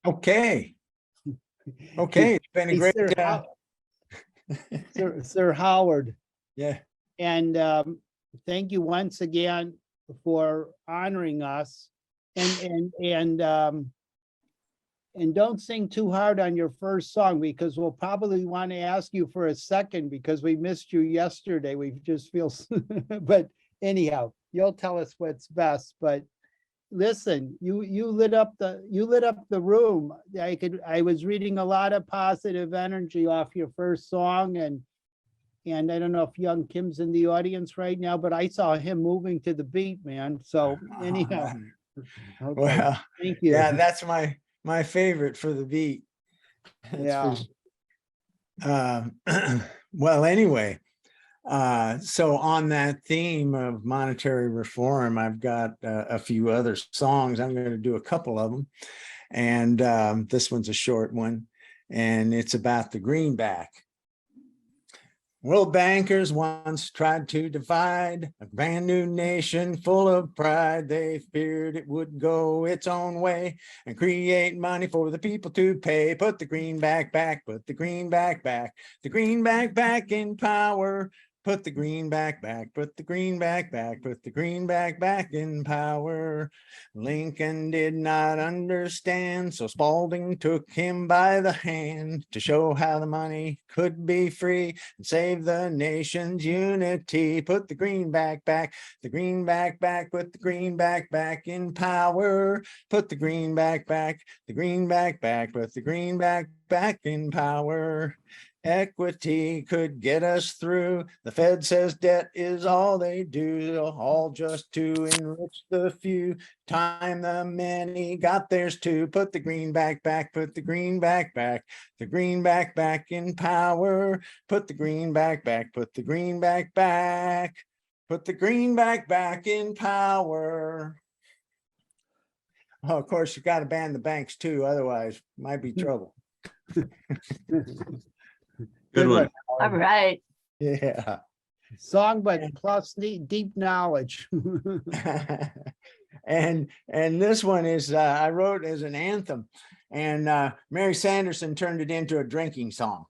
Okay. Okay. It's been a Hey, great, Sir Howard, yeah. and thank you once again for honoring us. And don't sing too hard on your first song, because we'll probably want to ask you for a second because we missed you yesterday. We just feel, but anyhow, you'll tell us what's best. But listen, you lit up the room. I was reading a lot of positive energy off your first song, and I don't know if young Kim's in the audience right now, but I saw him moving to the beat, man. So anyhow, okay, Well, thank you. yeah, that's my favorite for the beat. Yeah. Well, anyway, so on that theme of monetary reform, I've got a few other songs. I'm going to do a couple of them, and this one's a short one, and it's about the greenback. World bankers once tried to divide a brand new nation full of pride. They feared it would go its own way and create money for the people to pay. Put the greenback back, put the greenback back, the greenback back in power. Put the greenback back, put the greenback back, put the greenback back in power. Lincoln did not understand, so Spalding took him by the hand to show how the money could be free and save the nation's unity. Put the greenback back, the greenback back, put the greenback back in power. Put the greenback back, the greenback back, put the greenback back in power. Equity could get us through. The Fed says debt is all they do, all just to enrich the few. Time the many got theirs too. Put the greenback back, put the greenback back, the greenback back in power. Put the greenback back, put the greenback back, put the greenback back in power. Oh, of course, you got to ban the banks too, otherwise might be trouble. Good one. All right. Yeah. Song, but plus deep knowledge. And this one is I wrote as an anthem, and Mary Sanderson turned it into a drinking song.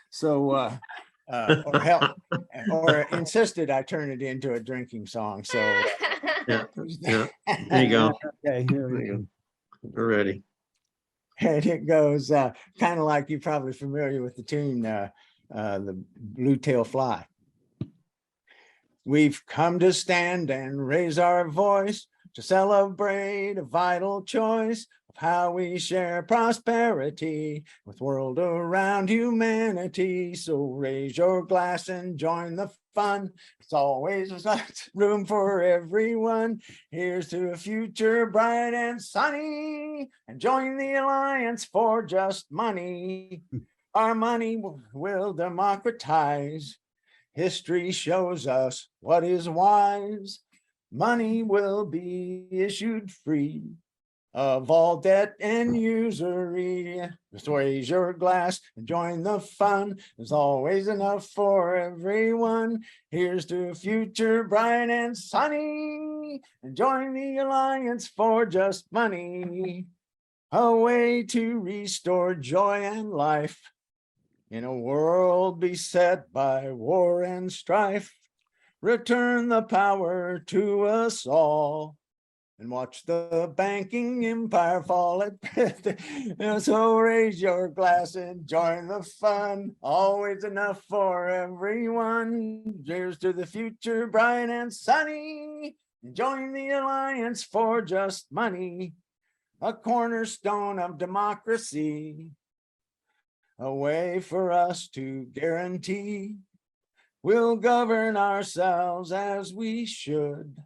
So or insisted I turn it into a drinking song. So Yeah. There you go. Okay, here we There you go. go. We're ready. And it goes kind of like you're probably familiar with the tune, the Blue Tail Fly. We've come to stand and raise our voice to celebrate a vital choice of how we share prosperity with world around humanity. So raise your glass and join the fun. It's always room for everyone. Here's to a future bright and sunny, and join the alliance for just money. Our money will democratize. History shows us what is wise. Money will be issued free of all debt and usury. Just raise your glass and join the fun. There's always enough for everyone. Here's to a future bright and sunny, and join the alliance for just money. A way to restore joy and life in a world beset by war and strife. Return the power to us all and watch the banking empire fall. So raise your glass and join the fun. Always enough for everyone. Cheers to the future bright and sunny. Join the alliance for just money. A cornerstone of democracy. A way for us to guarantee we'll govern ourselves as we should.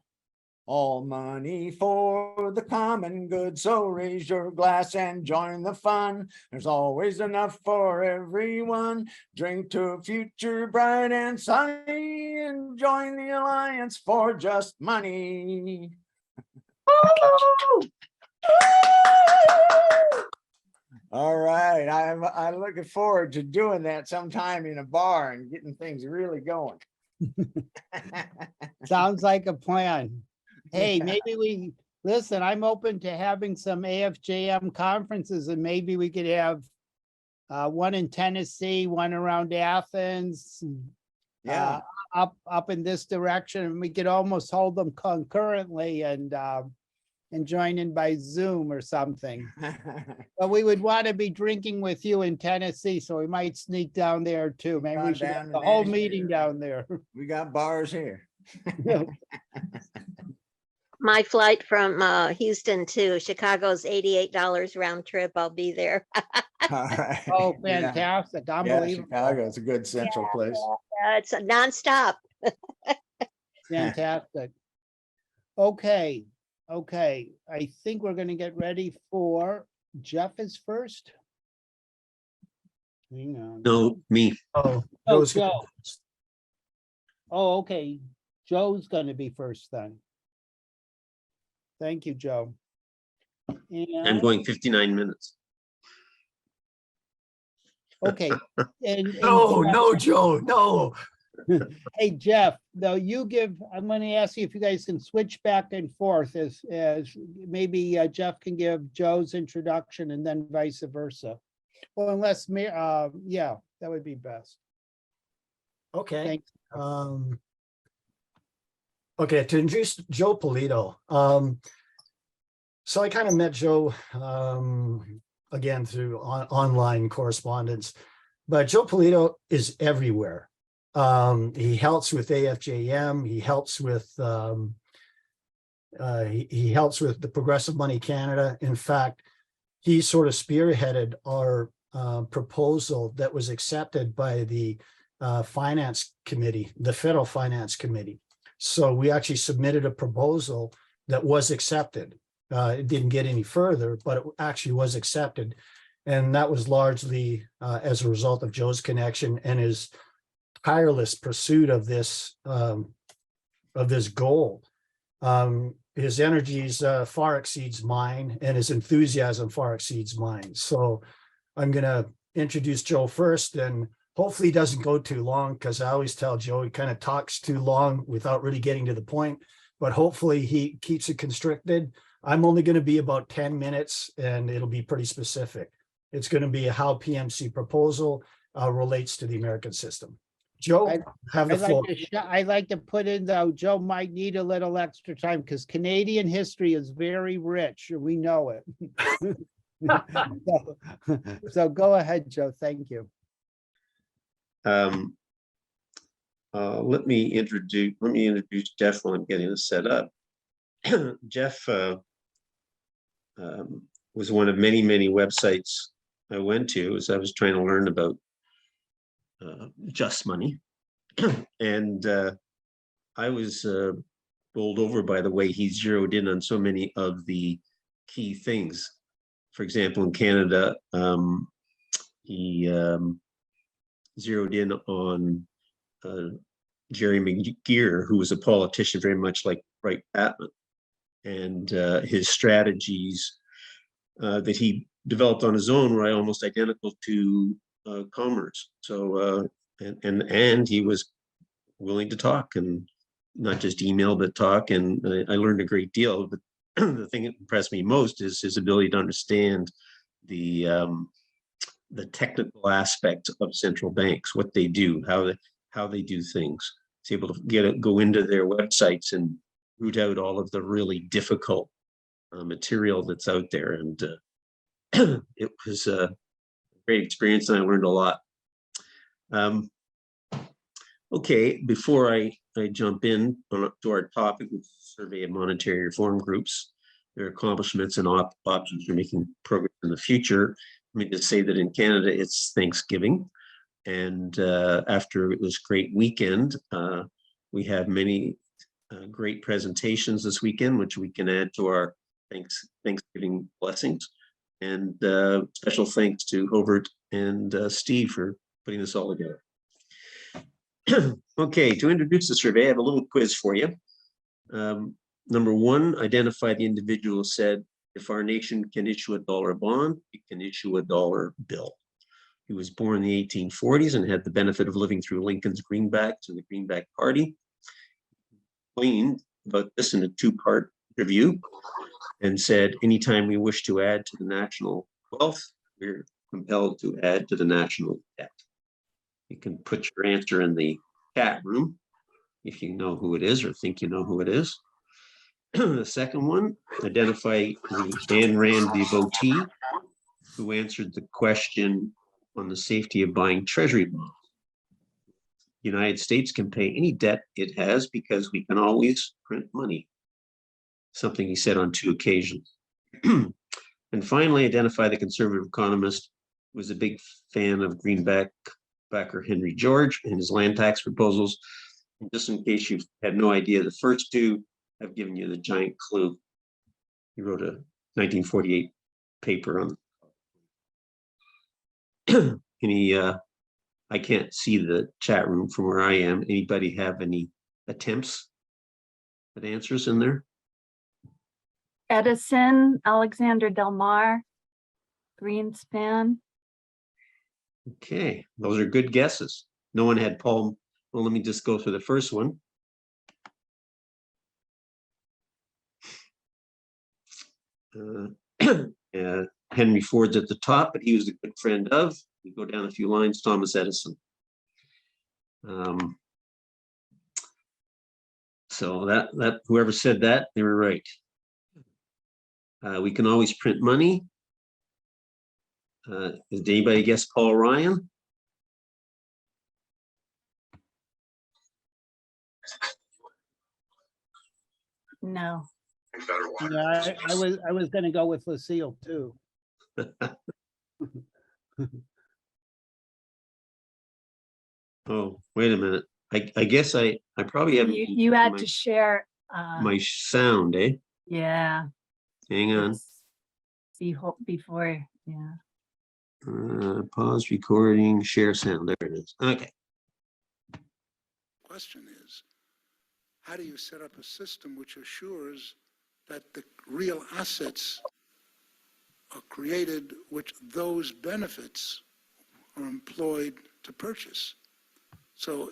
All money for the common good. So raise your glass and join the fun. There's always enough for everyone. Drink to a future bright and sunny, and join the alliance for just money. All right, I'm looking forward to doing that sometime in a bar and getting things really going. Sounds like a plan. Hey, Yeah. maybe Listen, I'm open to having some AFJM conferences, and maybe we could have one in Tennessee, one around Athens, Yeah, up in this direction, and we could almost hold them concurrently and join in by Zoom or something. But we would want to be drinking with you in Tennessee, so we might sneak down there too. Maybe on we should down have to the whole Nashville. meeting down there. we got bars here. My flight from Houston to Chicago is $88 round trip. I'll be there. All right. Oh, Yeah. fantastic. Yeah, Unbelievable. Chicago, it's a good central place. It's a nonstop. Fantastic. Okay, okay. I think we're gonna get ready for Jeff is first. Hang on. No, me. Oh, Oh, Joe's gonna- Joe. Oh, okay. Joe's gonna be first then. Thank you, Joe. I'm And, going 59 minutes. okay. And No, Jeff- no, Joe, no. Hey, Jeff, though you give, I'm gonna ask you if you guys can switch back and forth as maybe Jeff can give Joe's introduction and then vice versa. Well, unless, yeah, that would be best. Okay. Thanks. Okay, to introduce Joe Polito. So I kind of met Joe again through online correspondence, but Joe Polito is everywhere. He helps with AFJM. He helps with he helps with the Progressive Money Canada. In fact, he sort of spearheaded our proposal that was accepted by the finance committee, the federal finance committee. So we actually submitted a proposal that was accepted. It didn't get any further, but it actually was accepted. And that was largely as a result of Joe's connection and his tireless pursuit of this goal. His energies far exceeds mine, and his enthusiasm far exceeds mine. So I'm going to introduce Joe first, and hopefully he doesn't go too long, because I always tell Joe he kind of talks too long without really getting to the point, but hopefully he keeps it constricted. I'm only going to be about 10 minutes, and it'll be pretty specific. It's going to be how PMC proposal relates to the American system. Joe, have the floor. I'd like to put in though, Joe might need a little extra time because Canadian history is very rich. We know it. So go ahead, Joe. Thank you. Let me introduce Jeff while I'm getting this set up. Jeff was one of many websites I went to as I was trying to learn about just money, and I was bowled over by the way he zeroed in on so many of the key things. For example, in Canada, he zeroed in on Jerry McGeer, who was a politician very much like Wright Patman, and his strategies that he developed on his own were almost identical to Commerce. So and he was willing to talk, and not just email but talk, and I learned a great deal. But the thing that impressed me most is his ability to understand the technical aspects of central banks, what they do, how they do things. He's able to go into their websites and root out all of the really difficult material that's out there, and it was a great experience, and I learned a lot. Okay, before I jump in to our topic, with survey of monetary reform groups, their accomplishments and options for making progress in the future, let me just say that in Canada it's Thanksgiving, and after this great weekend, we have many great presentations this weekend, which we can add to our Thanksgiving blessings. And special thanks to Hobart and Steve for putting this all together. Okay, to introduce the survey, I have a little quiz for you. Number one, identify the individual who said, if our nation can issue a dollar bond, it can issue a dollar bill. He was born in the 1840s and had the benefit of living through Lincoln's Greenback to the Greenback Party. Explained about this in a two-part review. and said, anytime we wish to add to the national wealth, we're compelled to add to the national debt. You can put your answer in the chat room if you know who it is or think you know who it is. The second one, identify the Ayn Rand devotee who answered the question on the safety of buying treasury bonds. The United States can pay any debt it has because we can always print money. Something he said on 2 occasions. And finally, identify the conservative economist who was a big fan of Greenback backer Henry George and his land tax proposals. And just in case you had no idea, the first 2 have given you the giant clue. He wrote a 1948 paper on any I can't see the chat room from where I am. Anybody have any attempts at answers in there? Edison, Alexander Del Mar, Greenspan. Okay, those are good guesses. No one had Paul. Well, let me just go through the first one. Henry Ford's at the top, but he was a good friend of. We go down a few lines. Thomas Edison. So that whoever said that, they were right. We can always print money. Did anybody guess Paul Ryan? No. Yeah, I was gonna go with Lucille too. Oh, wait a minute. I guess I probably haven't. You had to share. My sound, eh? Yeah. Hang on. Before, yeah. Pause recording, share sound. There it is. Okay. Question is, how do you set up a system which assures that the real assets are created, which those benefits are employed to purchase? So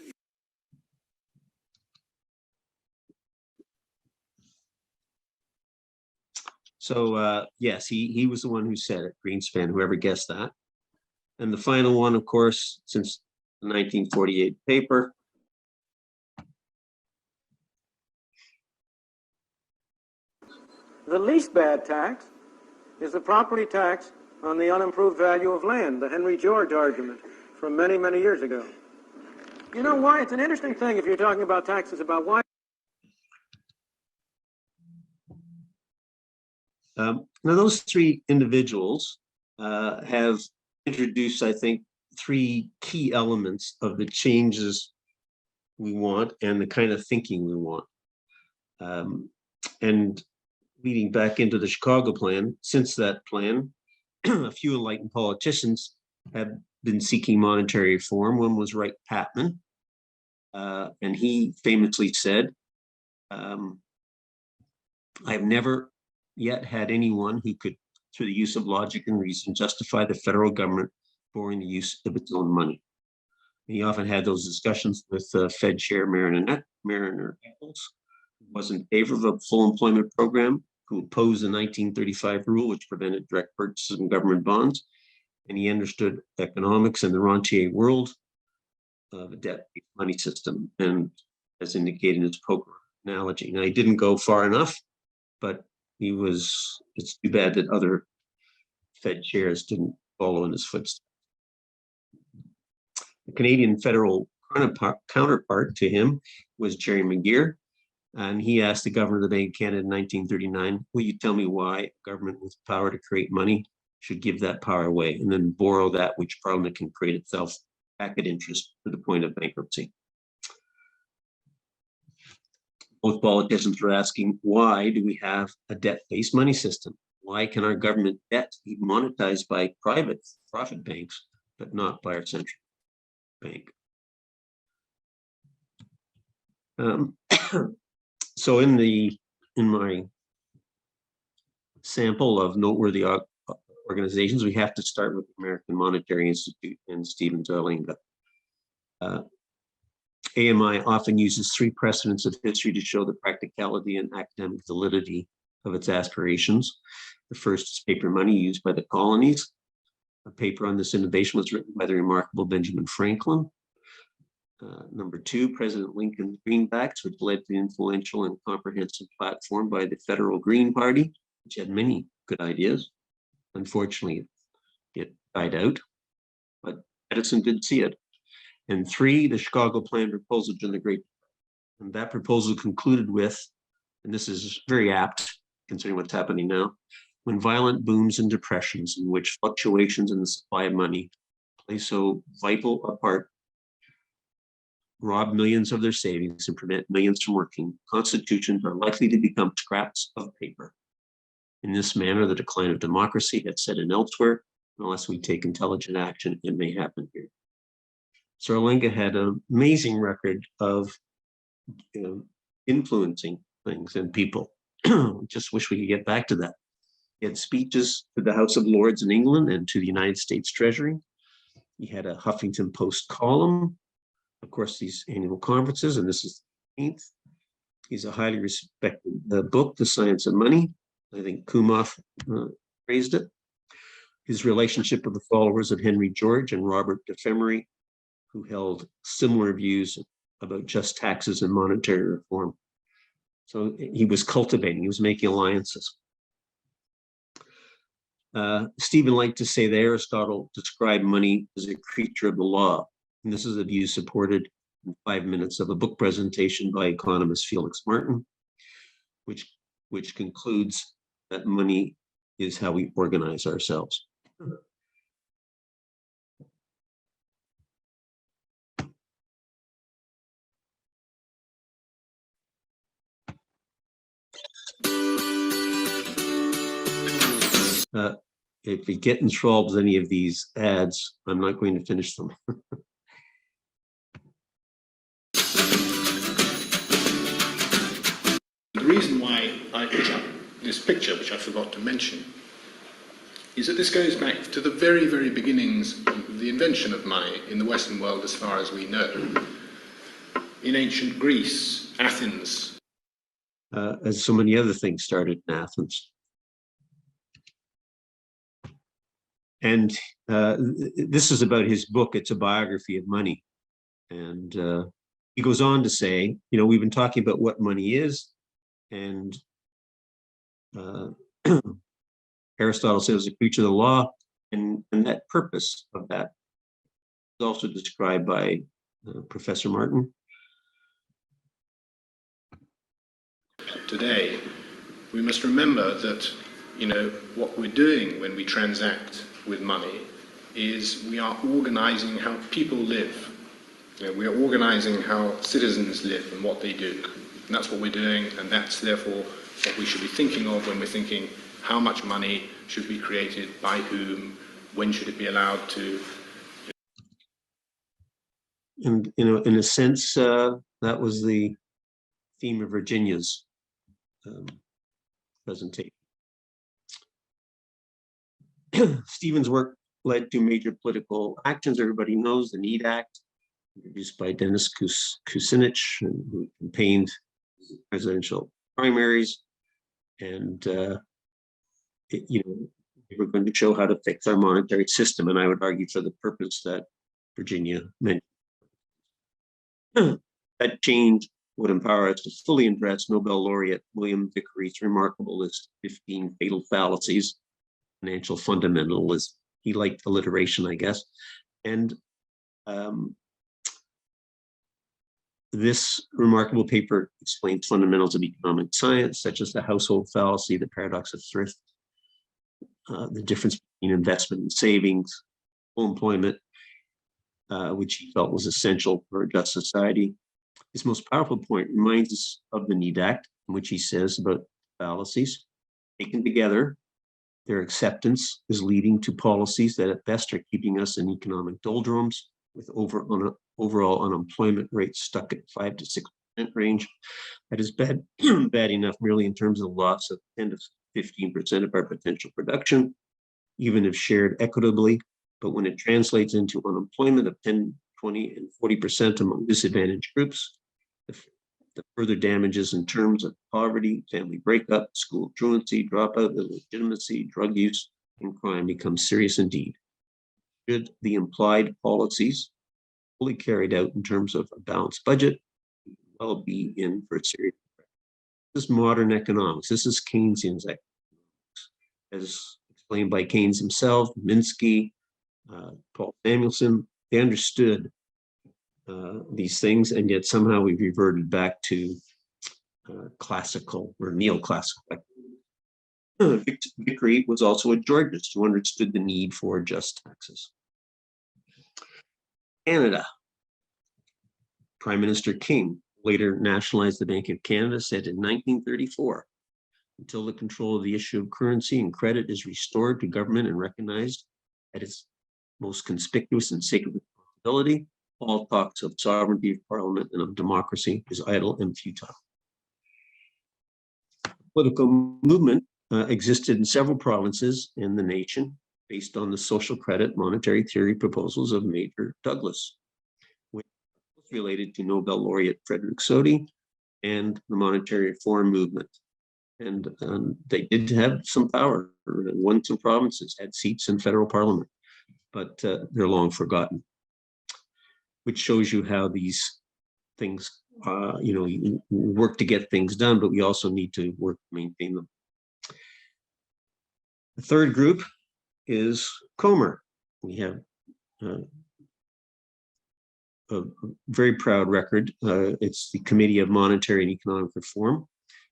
yes, he was the one who said it, Greenspan, whoever guessed that. And the final one, of course, since the 1948 paper. The least bad tax is the property tax on the unimproved value of land, the Henry George argument from many, many years ago. You know why? It's an interesting thing if you're talking about taxes, about why. Now, those 3 individuals have introduced, I think, 3 key elements of the changes we want and the kind of thinking we want. And leading back into the Chicago plan, since that plan, a few enlightened politicians have been seeking monetary reform. One was Wright Patman, and he famously said, I've never yet had anyone who could, through the use of logic and reason, justify the federal government borrowing the use of its own money. And he often had those discussions with Fed Chair Mariner Eccles, who was in favor of a full employment program, who opposed the 1935 rule, which prevented direct purchases of government bonds. And he understood economics and the rentier world of a debt-based money system, and as indicated in his poker analogy. Now, he didn't go far enough, but it's too bad that other Fed chairs didn't follow in his footsteps. The Canadian federal counterpart to him was Jerry McGeer, and he asked the governor of the Bank of Canada in 1939, will you tell me why a government with power to create money should give that power away and then borrow that which Parliament can create itself back at interest to the point of bankruptcy? Both politicians were asking, why do we have a debt-based money system? Why can our government debt be monetized by private profit banks, but not by our central bank? So in my sample of noteworthy organizations, we have to start with the American Monetary Institute and Stephen Zolinga. AMI often uses 3 precedents of history to show the practicality and academic validity of its aspirations. The first is paper money used by the colonies. A paper on this innovation was written by the remarkable Benjamin Franklin. Number two, President Lincoln's Greenbacks, which led to the influential and comprehensive platform by the Federal Green Party, which had many good ideas. Unfortunately, it died out, but Edison did see it. And three, the Chicago Plan proposal during the Great. And that proposal concluded with, and this is very apt considering what's happening now, when violent booms and depressions in which fluctuations in the supply of money play so vital a part, rob millions of their savings and prevent millions from working, constitutions are likely to become scraps of paper. In this manner, the decline of democracy had set in elsewhere. Unless we take intelligent action, it may happen here. Zarlenga had an amazing record of influencing things and people. Just wish we could get back to that. He had speeches to the House of Lords in England and to the United States Treasury. He had a Huffington Post column. Of course, these annual conferences, and this is the 18th. He's a highly respected book, The Science of Money. I think Kumoff praised it. His relationship with the followers of Henry George and Robert Defemery, who held similar views about just taxes and monetary reform. So he was cultivating, he was making alliances. Stephen liked to say that Aristotle described money as a creature of the law. And this is a view supported in 5 minutes of a book presentation by economist Felix Martin, which concludes that money is how we organize ourselves. If we get enthralled with any of these ads, I'm not going to finish them. The reason why I put up this picture, which I forgot to mention, is that this goes back to the very, very beginnings of the invention of money in the Western world, as far as we know. In ancient Greece, Athens. As so many other things started in Athens. And this is about his book. It's a biography of money. And he goes on to say, you know, we've been talking about what money is. And Aristotle says a creature of the law. And that purpose of that is also described by Professor Martin. Today, we must remember that, you know, what we're doing when we transact with money is we are organizing how people live. You know, we are organizing how citizens live and what they do. And that's what we're doing, and that's therefore what we should be thinking of when we're thinking how much money should be created, by whom, when should it be allowed to. And, you know, in a sense, that was the theme of Virginia's presentation. Stephen's work led to major political actions. Everybody knows the Need Act, introduced by Dennis Kucinich, who campaigned presidential primaries. And, you know, we were going to show how to fix our monetary system. And I would argue for the purpose that Virginia mentioned. That change would empower us to fully address Nobel laureate William Vickery's remarkable list of 15 fatal fallacies. Financial fundamentalism. He liked alliteration, I guess. And this remarkable paper explains fundamentals of economic science, such as the household fallacy, the paradox of thrift, the difference between investment and savings, full employment, which he felt was essential for a just society. His most powerful point reminds us of the Need Act, in which he says about fallacies. Taken together, their acceptance is leading to policies that at best are keeping us in economic doldrums, with overall unemployment rates stuck at 5 to 6% range. That is bad, bad enough merely in terms of the loss of 10 to 15% of our potential production, even if shared equitably. But when it translates into unemployment of 10, 20, and 40% among disadvantaged groups, the further damages in terms of poverty, family breakup, school truancy, dropout, illegitimacy, drug use, and crime become serious indeed. Should the implied policies fully carried out in terms of a balanced budget, well be in for serious. This is modern economics. This is Keynesian economics, as explained by Keynes himself, Minsky, Paul Samuelson. They understood these things, and yet somehow we've reverted back to classical or neoclassical. Vickery was also a Georgist who understood the need for just taxes. Canada. Prime Minister King later nationalized the Bank of Canada, said in 1934, until the control of the issue of currency and credit is restored to government and recognized at its most conspicuous and sacred responsibility, all talks of sovereignty of parliament and of democracy is idle and futile. Political movement existed in several provinces in the nation based on the social credit monetary theory proposals of Major Douglas, which was related to Nobel laureate Frederick Soddy and the monetary reform movement. And they did have some power, won some provinces, had seats in federal parliament, but they're long forgotten, which shows you how these things, you work to get things done, but we also need to work to maintain them. The third group is Comer. We have a very proud record. It's the Committee of Monetary and Economic Reform.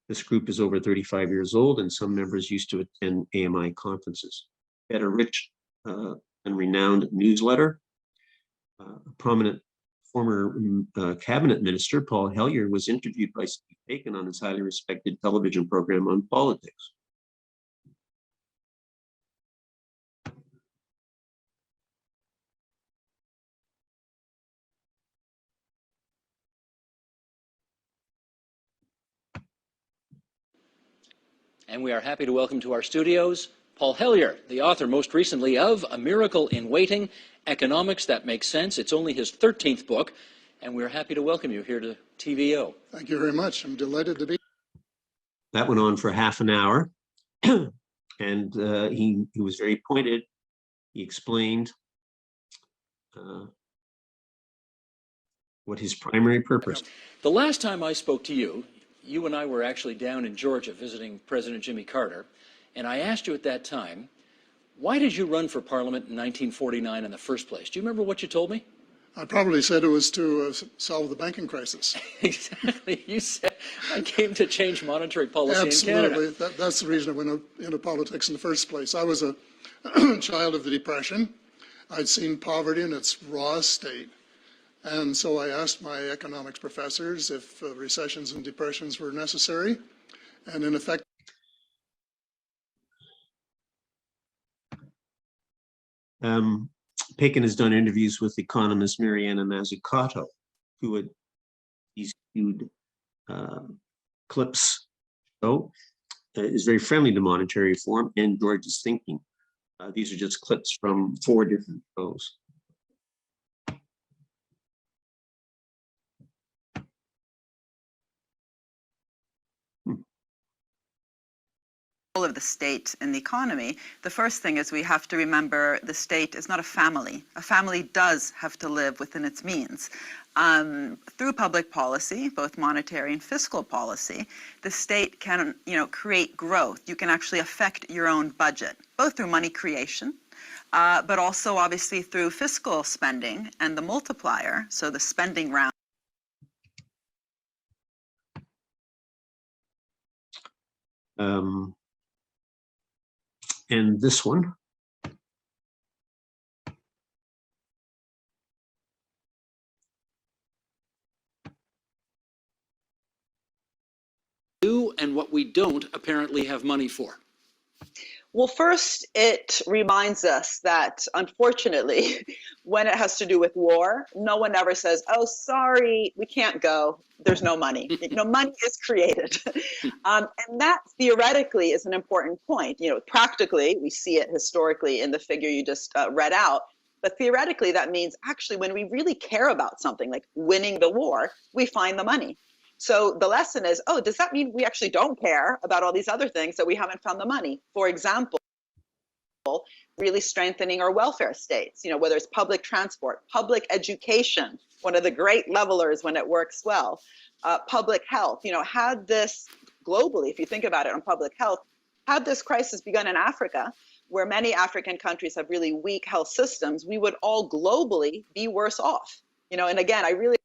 This group is over 35 years old, and some members used to attend AMI conferences. It had a rich and renowned newsletter. A prominent former cabinet minister, Paul Hellyer, was interviewed by Steve Bacon on his highly respected television program on politics. And we are happy to welcome to our studios Paul Hellyer, the author most recently of A Miracle in Waiting, Economics That Makes Sense. It's only his 13th book, and we're happy to welcome you here to TVO. Thank you very much. I'm delighted to be. That went on for half an hour, and he was very pointed. He explained what his primary purpose. The last time I spoke to you, you and I were actually down in Georgia visiting President Jimmy Carter, and I asked you at that time, why did you run for Parliament in 1949 in the first place? Do you remember what you told me? I probably said it was to solve the banking crisis. Exactly. You said I came to change monetary policy in Canada. Absolutely. That's the reason I went into politics in the first place. I was a child of the Depression. I'd seen poverty in its rawest state. And so I asked my economics professors if recessions and depressions were necessary. And in effect, Bacon has done interviews with economist Mariana Mazzucato, who had these skewed clips. So is very friendly to monetary reform and George's thinking. These are just clips from 4 different shows. Of the state in the economy, the first thing is we have to remember the state is not a family. A family does have to live within its means. Through public policy, both monetary and fiscal policy, the state can, create growth. You can actually affect your own budget, both through money creation, but also obviously through fiscal spending and the multiplier, so the spending round. And this one. Do and what we don't apparently have money for. Well, first, it reminds us that, unfortunately, when it has to do with war, no one ever says, oh, sorry, we can't go. There's no money. Money is created. And that theoretically is an important point. Practically, we see it historically in the figure you just read out. But theoretically, that means actually when we really care about something like winning the war, we find the money. So the lesson is, oh, does that mean we actually don't care about all these other things that we haven't found the money? For example, really strengthening our welfare states, whether it's public transport, public education, one of the great levelers when it works well, public health, had this globally, if you think about it on public health, had this crisis begun in Africa, where many African countries have really weak health systems, we would all globally be worse off. And again, I really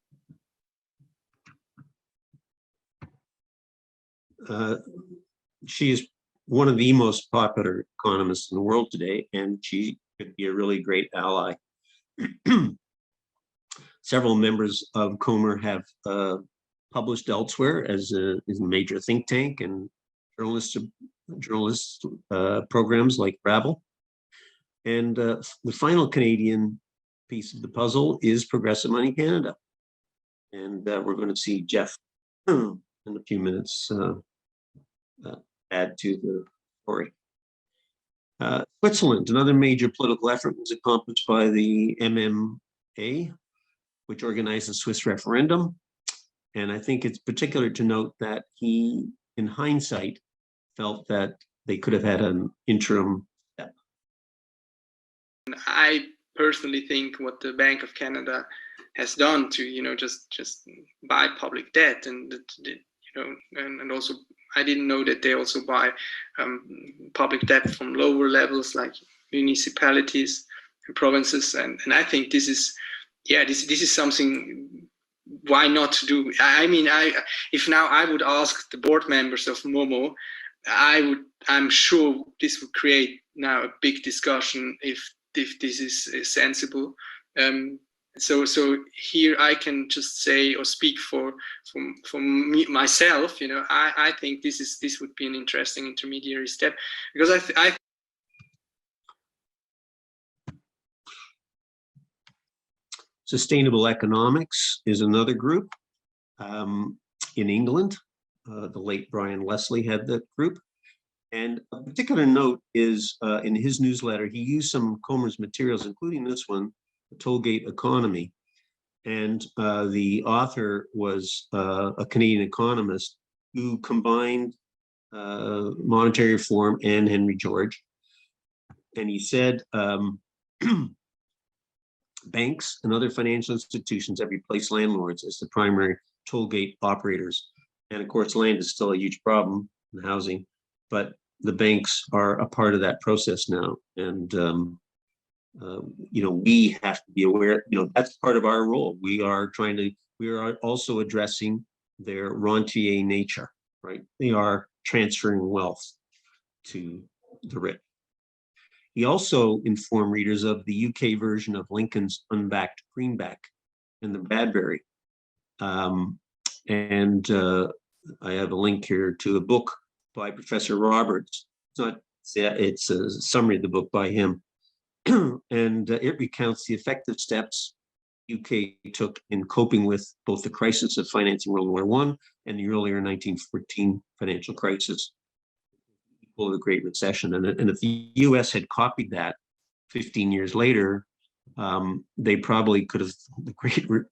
she is one of the most popular economists in the world today, and she could be a really great ally. Several members of Comer have published elsewhere as a major think tank and journalist programs like Rabble. And the final Canadian piece of the puzzle is Progressive Money Canada. And we're going to see Jeff in a few minutes add to the story. Switzerland, another major political effort, was accomplished by the MMA, which organized the Swiss referendum. And I think it's particular to note that he, in hindsight, felt that they could have had an interim step. I personally think what the Bank of Canada has done to, just buy public debt, and and also I didn't know that they also buy public debt from lower levels like municipalities and provinces, and I think this is something. Why not to do? I mean, if now I would ask the board members of Momo, I'm sure this would create now a big discussion if this is sensible. So here I can just say or speak for me, myself. I think this would be an interesting intermediary step, because I Sustainable Economics is another group in England. The late Brian Leslie had that group. And a particular note is in his newsletter, he used some of Comer's materials, including this one, The Tollgate Economy. And the author was a Canadian economist who combined monetary reform and Henry George. And he said, banks and other financial institutions have replaced landlords as the primary toll gate operators. And of course, land is still a huge problem in housing, but the banks are a part of that process now. And, we have to be aware, that's part of our role. We are also addressing their rentier nature, right? They are transferring wealth to the rich. He also informed readers of the UK version of Lincoln's unbacked Greenback and the Bradbury. I have a link here to a book by Professor Roberts. It's a summary of the book by him. And it recounts the effective steps UK took in coping with both the crisis of financing World War I and the earlier 1914 financial crisis, of the Great Recession. And if the US had copied that 15 years later, they probably could have, the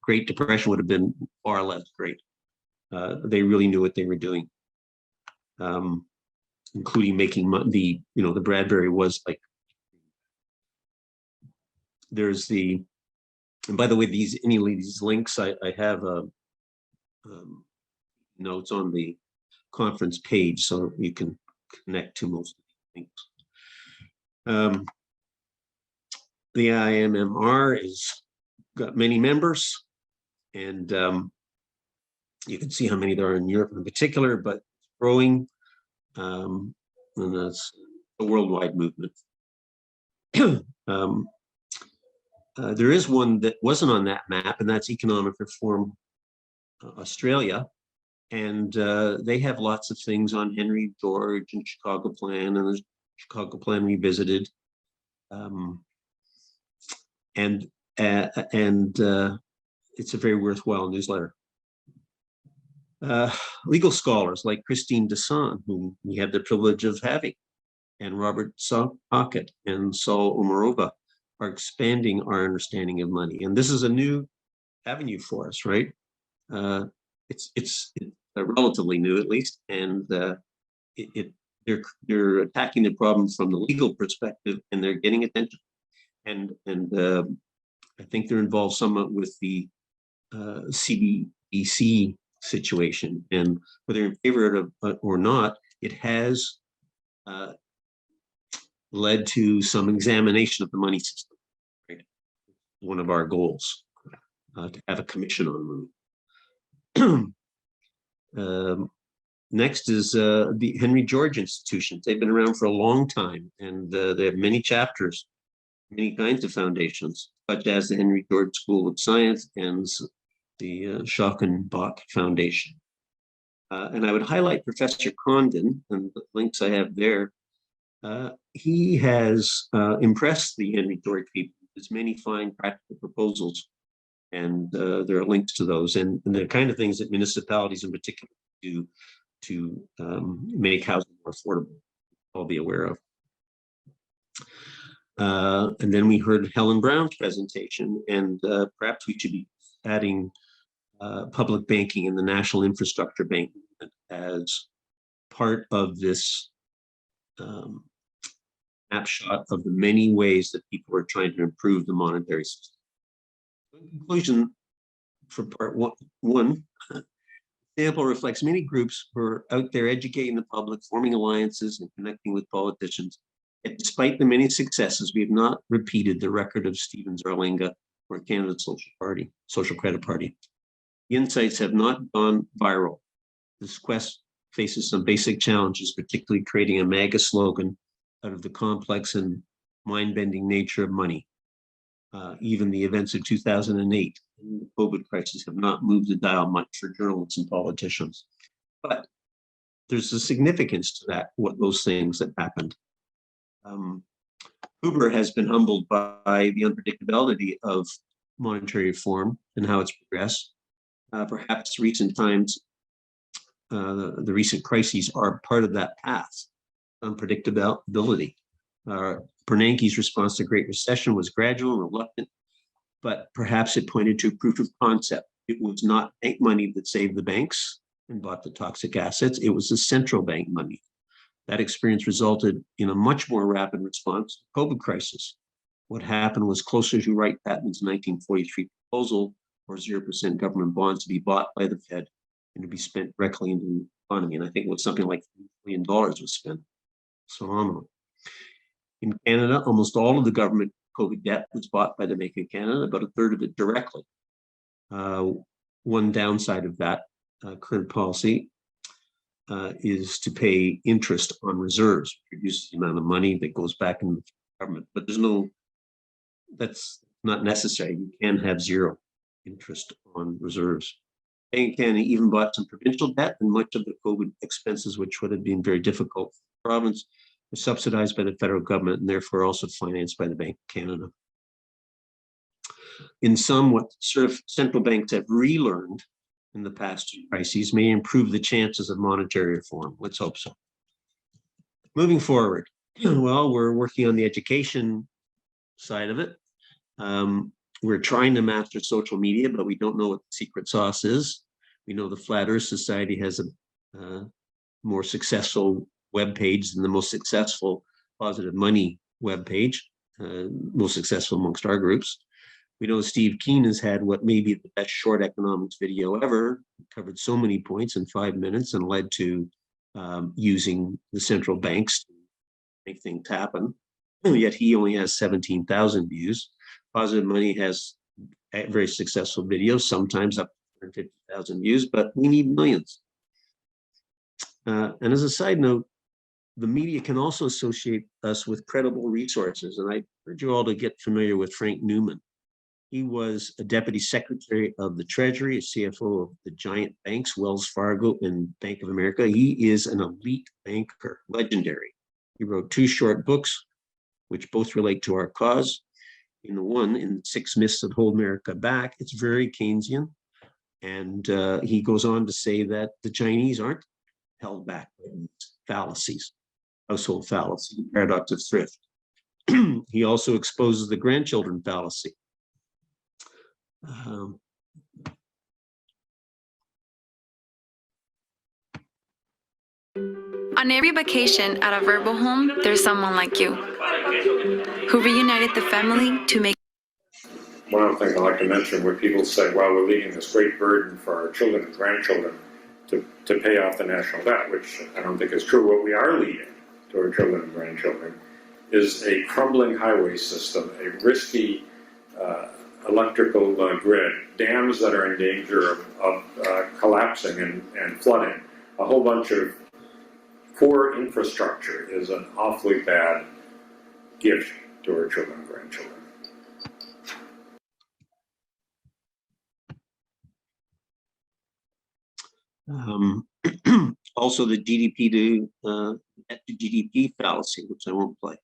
Great Depression would have been far less great. They really knew what they were doing, including making the Bradbury was like, there's and by the way, any of these links, I have notes on the conference page, so you can connect to most of these things. The IMMR is got many members, and you can see how many there are in Europe in particular, but it's growing, and that's a worldwide movement. There is one that wasn't on that map, and that's Economic Reform Australia. And they have lots of things on Henry George and Chicago Plan and the Chicago Plan Revisited. And it's a very worthwhile newsletter. Legal scholars like Christine Desson, whom we had the privilege of having, and Robert Sockett and Saul Omarova are expanding our understanding of money. And this is a new avenue for us, right? it's relatively new at least, and they're attacking the problem from the legal perspective, and they're getting attention. And I think they're involved somewhat with the CBDC situation, and whether in favor of it or not, it has led to some examination of the money system. Right, one of our goals to have a commission on money. Next is the Henry George institutions. They've been around for a long time, and they have many chapters, many kinds of foundations, such as the Henry George School of Science and the Schockenbach Foundation. And I would highlight Professor Condon and the links I have there. He has impressed the Henry George people with his many fine practical proposals, and there are links to those, and the kind of things that municipalities in particular do to make housing more affordable, I'll be aware of. And then we heard Helen Brown's presentation, and perhaps we should be adding public banking and the national infrastructure bank as part of this snapshot of the many ways that people are trying to improve the monetary system. In conclusion, for part one, sample reflects many groups who are out there educating the public, forming alliances, and connecting with politicians. Yet despite the many successes, we have not repeated the record of Stevens Erlanger or Canada's Social Credit Party. The insights have not gone viral. This quest faces some basic challenges, particularly creating a MAGA slogan out of the complex and mind-bending nature of money. Even the events of 2008 and the COVID crisis have not moved the dial much for journalists and politicians. But there's a significance to that, what those things that happened. Huber has been humbled by the unpredictability of monetary reform and how it's progressed. Perhaps recent times, the recent crises are part of that path, unpredictability. Bernanke's response to Great Recession was gradual and reluctant, but perhaps it pointed to proof of concept. It was not bank money that saved the banks and bought the toxic assets. It was the central bank money. That experience resulted in a much more rapid response to the COVID crisis. What happened was closer to Wright Patman's 1943 proposal for 0% government bonds to be bought by the Fed and to be spent directly into the economy. And I think it was something like $3 billion was spent. Phenomenal. In Canada, almost all of the government COVID debt was bought by the Bank of Canada, about a third of it directly. One downside of that current policy is to pay interest on reserves, which reduces the amount of money that goes back into the government. But that's not necessary. You can have zero interest on reserves. Bank of Canada even bought some provincial debt, and much of the COVID expenses, which would have been very difficult for the province, were subsidized by the federal government and therefore also financed by the Bank of Canada. In sum, what sort of central banks have relearned in the past two crises may improve the chances of monetary reform. Let's hope so. Moving forward, well, we're working on the education side of it. We're trying to master social media, but we don't know what the secret sauce is. We know the Flat Earth Society has a more successful web page than the most successful Positive Money web page, most successful amongst our groups. We know Steve Keen has had what may be the best short economics video ever. It covered so many points in 5 minutes and led to using the central banks to make things happen. Yet he only has 17,000 views. Positive Money has very successful videos, sometimes up to 150,000 views, but we need millions. And as a side note, the media can also associate us with credible resources. And I urge you all to get familiar with Frank Newman. He was a deputy secretary of the Treasury, a CFO of the giant banks, Wells Fargo and Bank of America. He is an elite banker, legendary. He wrote 2 short books, which both relate to our cause. In the one, in 6 Myths That Hold America Back, it's very Keynesian. And he goes on to say that the Chinese aren't held back by fallacies, household fallacy, paradox of thrift. He also exposes the grandchildren fallacy. On every vacation at a verbal home, there's someone like you who reunited the family to make. One of the things I like to mention where people say, well, we're leaving this great burden for our children and grandchildren to pay off the national debt, which I don't think is true. What we are leaving to our children and grandchildren is a crumbling highway system, a risky electrical grid, dams that are in danger of collapsing and flooding. A whole bunch of poor infrastructure is an awfully bad gift to our children and grandchildren. Also, the GDP to GDP fallacy, which I won't play.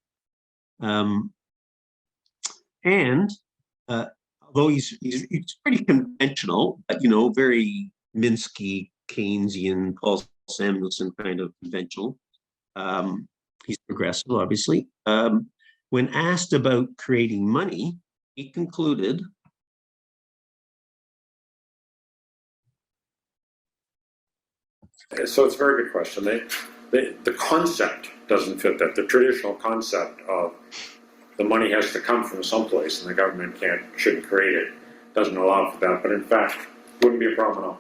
Although he's pretty conventional, but very Minsky, Keynesian, Paul Samuelson kind of conventional. He's progressive, obviously. When asked about creating money, he concluded. So it's a very good question. The concept doesn't fit that. The traditional concept of the money has to come from someplace and the government shouldn't create it doesn't allow for that. But in fact, wouldn't be a problem at all.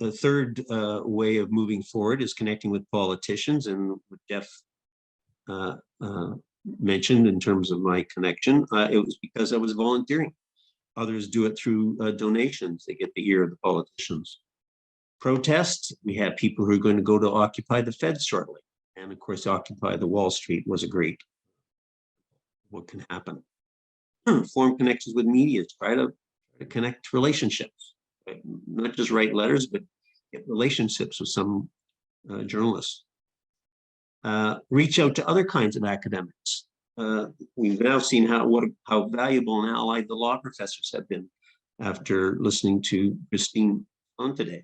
The third way of moving forward is connecting with politicians, and what Jeff mentioned in terms of my connection, it was because I was volunteering. Others do it through donations. They get the ear of the politicians. Protests, we had people who are going to go to occupy the Fed shortly. And of course, Occupy the Wall Street was a great, what can happen. Form connections with media, try to connect relationships. Not just write letters, but get relationships with some journalists. Reach out to other kinds of academics. We've now seen how valuable and allied the law professors have been after listening to Christine on today.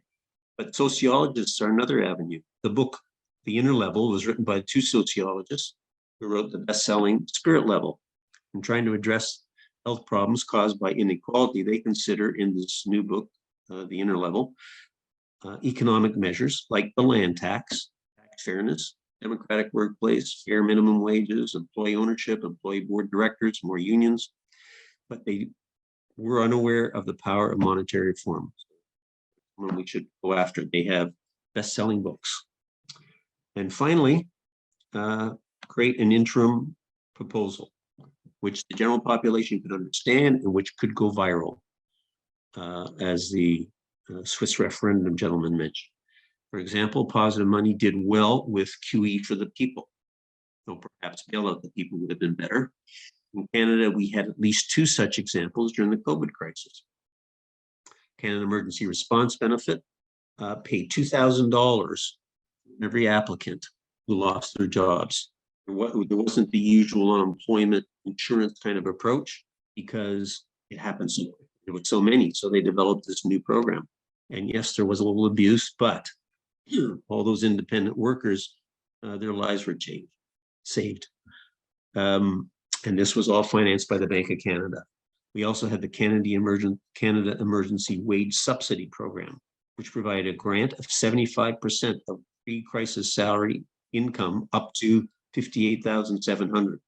But sociologists are another avenue. The book, The Inner Level, was written by two sociologists who wrote the best-selling Spirit Level, and trying to address health problems caused by inequality. They consider in this new book, The Inner Level, economic measures like the land tax, tax fairness, democratic workplace, fair minimum wages, employee ownership, employee board directors, more unions, but they were unaware of the power of monetary reform. When we should go after it. They have best-selling books. And finally, create an interim proposal, which the general population could understand and which could go viral, as the Swiss referendum gentleman mentioned. For example, Positive Money did well with QE for the people. Though perhaps bailout the people would have been better. In Canada, we had at least two such examples during the COVID crisis. Canada Emergency Response Benefit paid $2,000 every applicant who lost their jobs. There wasn't the usual unemployment insurance kind of approach because it happened so quickly. There were so many, so they developed this new program. And yes, there was a little abuse, but all those independent workers, their lives were saved. And this was all financed by the Bank of Canada. We also had the Canada Emergency Wage Subsidy Program, which provided a grant of 75% of pre-crisis salary income up to $58,700.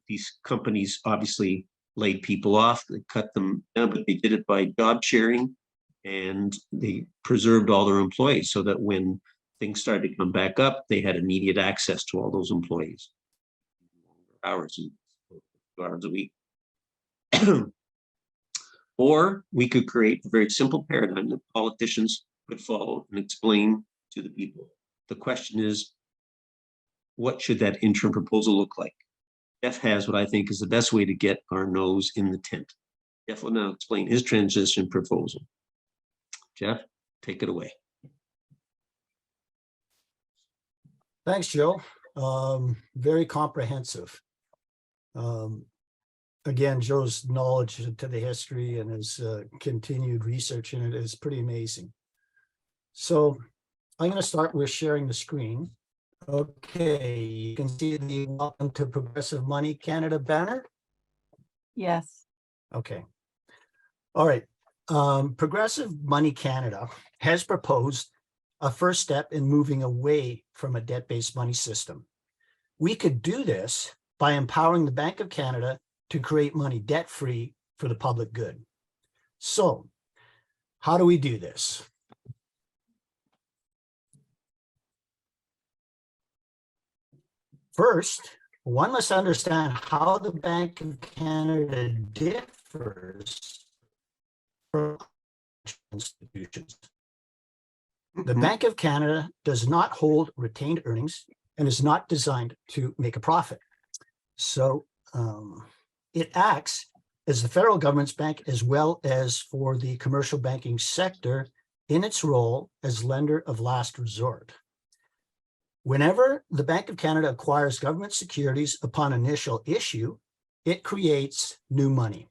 These companies obviously laid people off, they cut them down, but they did it by job sharing, and they preserved all their employees so that when things started to come back up, they had immediate access to all those employees. Hours a week. Or we could create a very simple paradigm that politicians could follow and explain to the people. The question is, what should that interim proposal look like? Jeff has what I think is the best way to get our nose in the tent. Jeff will now explain his transition proposal. Jeff, take it away. Thanks, Joe. Very comprehensive. Again, Joe's knowledge to the history and his continued research in it is pretty amazing. So I'm going to start with sharing the screen. Okay, you can see the Welcome to Progressive Money Canada banner. Yes. Okay. All right. Progressive Money Canada has proposed a first step in moving away from a debt-based money system. We could do this by empowering the Bank of Canada to create money debt-free for the public good. So, how do we do this? First, one must understand how the Bank of Canada differs from institutions. The Bank of Canada does not hold retained earnings and is not designed to make a profit. So it acts as the federal government's bank as well as for the commercial banking sector in its role as lender of last resort. Whenever the Bank of Canada acquires government securities upon initial issue, it creates new money.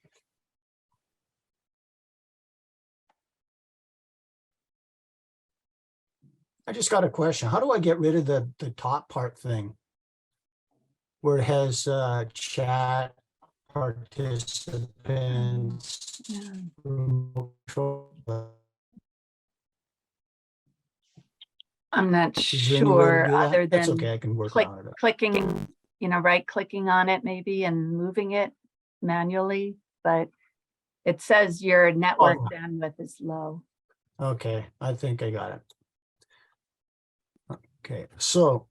I just got a question. How do I get rid of the top part thing where it has chat, participants, remote control? I'm not Is there any way to sure do that? other That's than okay, I can work click, on it. clicking, right clicking on it maybe and moving it manually, but it says your network bandwidth is low. Okay, I think I got it. Okay, so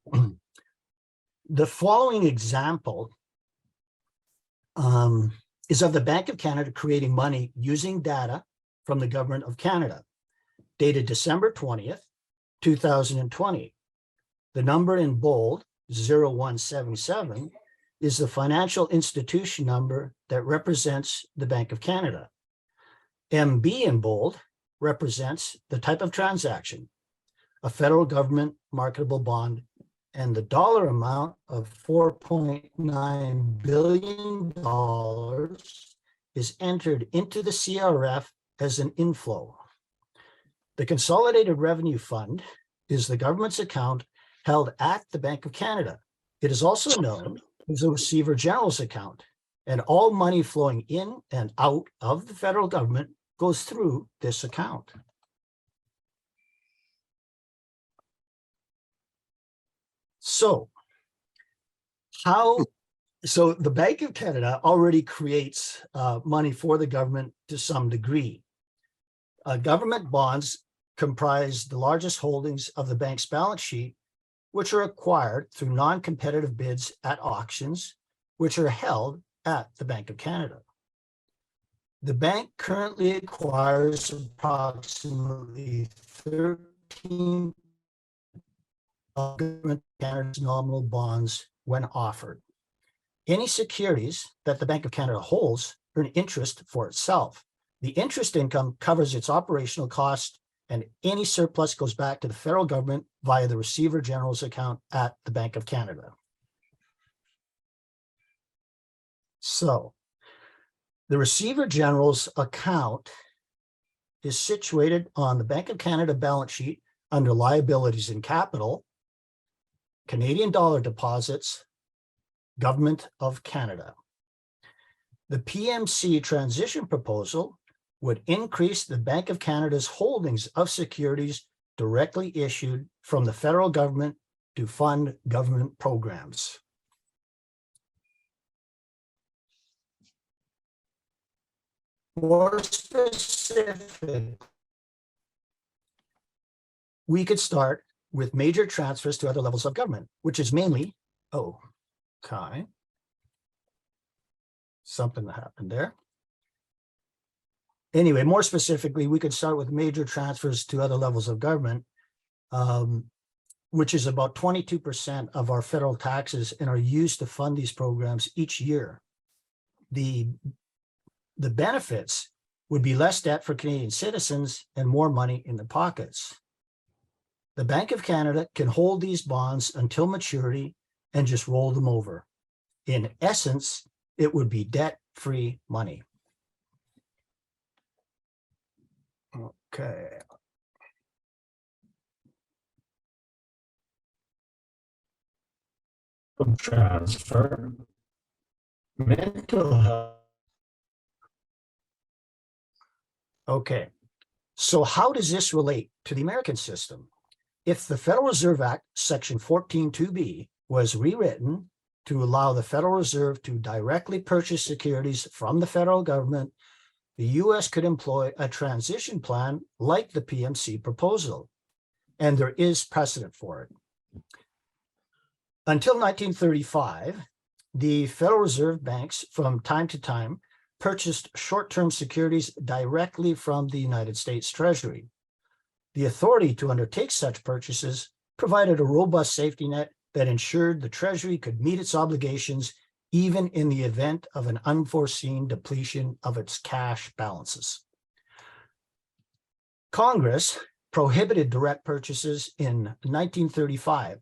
the following example is of the Bank of Canada creating money using data from the Government of Canada, dated December 20th, 2020. The number in bold, 0177, is the financial institution number that represents the Bank of Canada. MB in bold represents the type of transaction, a federal government marketable bond, and the dollar amount of $4.9 billion is entered into the CRF as an inflow. The Consolidated Revenue Fund is the government's account held at the Bank of Canada. It is also known as the Receiver General's account, and all money flowing in and out of the federal government goes through this account. So the Bank of Canada already creates money for the government to some degree. Government bonds comprise the largest holdings of the bank's balance sheet, which are acquired through non-competitive bids at auctions, which are held at the Bank of Canada. The bank currently acquires approximately 13 of Government of Canada's nominal bonds when offered. Any securities that the Bank of Canada holds earn interest for itself. The interest income covers its operational cost, and any surplus goes back to the federal government via the Receiver General's account at the Bank of Canada. So, the Receiver General's account is situated on the Bank of Canada balance sheet under liabilities and capital, Canadian dollar deposits, Government of Canada. The PMC transition proposal would increase the Bank of Canada's holdings of securities directly issued from the federal government to fund government programs. More specific, we could start with major transfers to other levels of government, which is mainly, okay, something that happened there. Anyway, more specifically, we could start with major transfers to other levels of government, which is about 22% of our federal taxes and are used to fund these programs each year. The benefits would be less debt for Canadian citizens and more money in their pockets. The Bank of Canada can hold these bonds until maturity and just roll them over. In essence, it would be debt-free money. Okay. Transfer. Mental health Okay, so how does this relate to the American system? If the Federal Reserve Act, Section 14(2)B, was rewritten to allow the Federal Reserve to directly purchase securities from the federal government, the US could employ a transition plan like the PMC proposal, and there is precedent for it. Until 1935, the Federal Reserve banks from time to time purchased short-term securities directly from the United States Treasury. The authority to undertake such purchases provided a robust safety net that ensured the Treasury could meet its obligations even in the event of an unforeseen depletion of its cash balances. Congress prohibited direct purchases in 1935,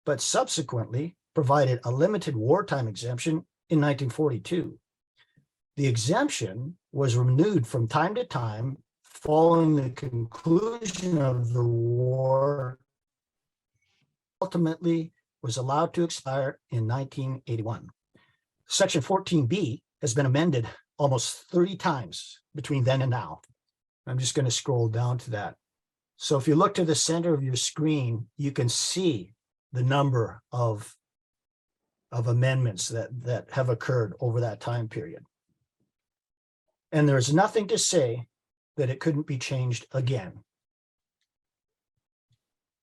but subsequently provided a limited wartime exemption in 1942. The exemption was renewed from time to time following the conclusion of the war, ultimately was allowed to expire in 1981. Section 14(b) has been amended almost 30 times between then and now. I'm just going to scroll down to that. So if you look to the center of your screen, you can see the number of amendments that have occurred over that time period. And there's nothing to say that it couldn't be changed again.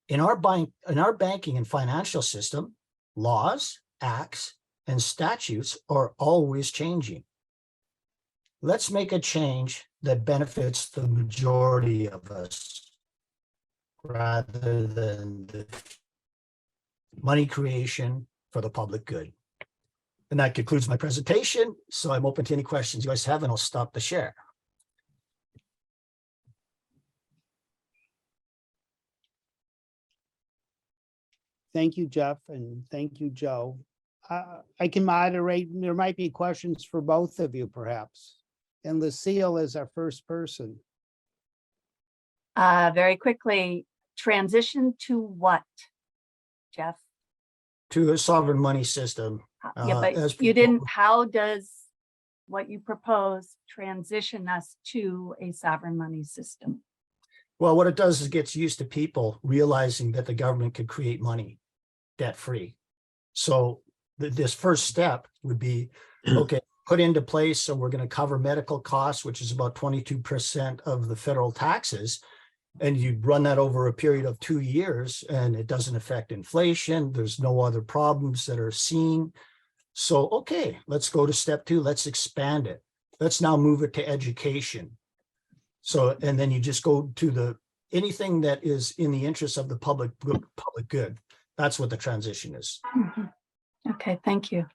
In our banking and financial system, laws, acts, and statutes are always changing. Let's make a change that benefits the majority of us rather than the money creation for the public good. And that concludes my presentation. So I'm open to any questions you guys have, and I'll stop the share. Thank you, Jeff, and thank you, Joe. I can moderate. There might be questions for both of you, perhaps. And Lucille is our first person. Very quickly, transition to what, Jeff? To a sovereign money system. Yeah, but you didn't, how does what you propose transition us to a sovereign money system? Well, what it does is it gets used to people realizing that the government could create money debt-free. So this first step would be, okay, put into place, so we're going to cover medical costs, which is about 22% of the federal taxes. And you run that over a period of 2 years and it doesn't affect inflation. There's no other problems that are seen. So, okay, let's go to step 2. Let's expand it. Let's now move it to education. So, and then you just go to anything that is in the interest of the public good. That's what the transition is. Mm-hmm. Okay, thank you.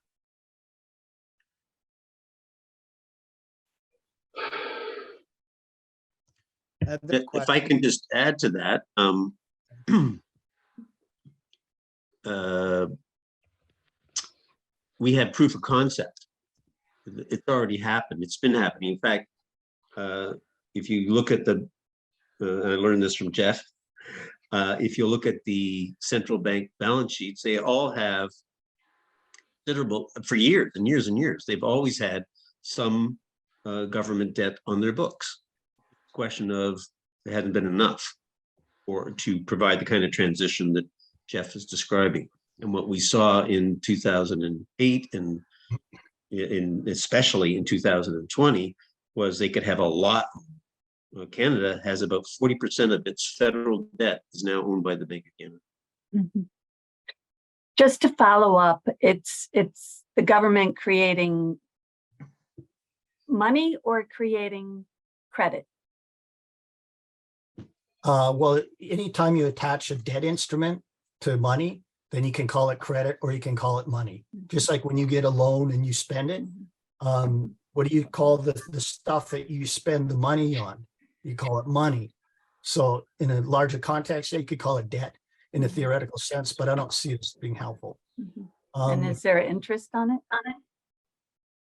If I can just add to that, we had proof of concept. It's already happened. It's been happening. In fact, if you look at I learned this from Jeff, if you look at the central bank balance sheets, they all have considerable, for years and years and years, they've always had some government debt on their books. Question of there hadn't been enough to provide the kind of transition that Jeff is describing. And what we saw in 2008 and especially in 2020 was they could have a lot. Canada has about 40% of its federal debt is now owned by the Bank of Canada. Mm-hmm. Just to follow up, it's the government creating money or creating credit? Well, anytime you attach a debt instrument to money, then you can call it credit or you can call it money. Just like when you get a loan and you spend it, what do you call the stuff that you spend the money on? You call it money. So in a larger context, you could call it debt in a theoretical sense, but I don't see it as being helpful. And is there interest on it?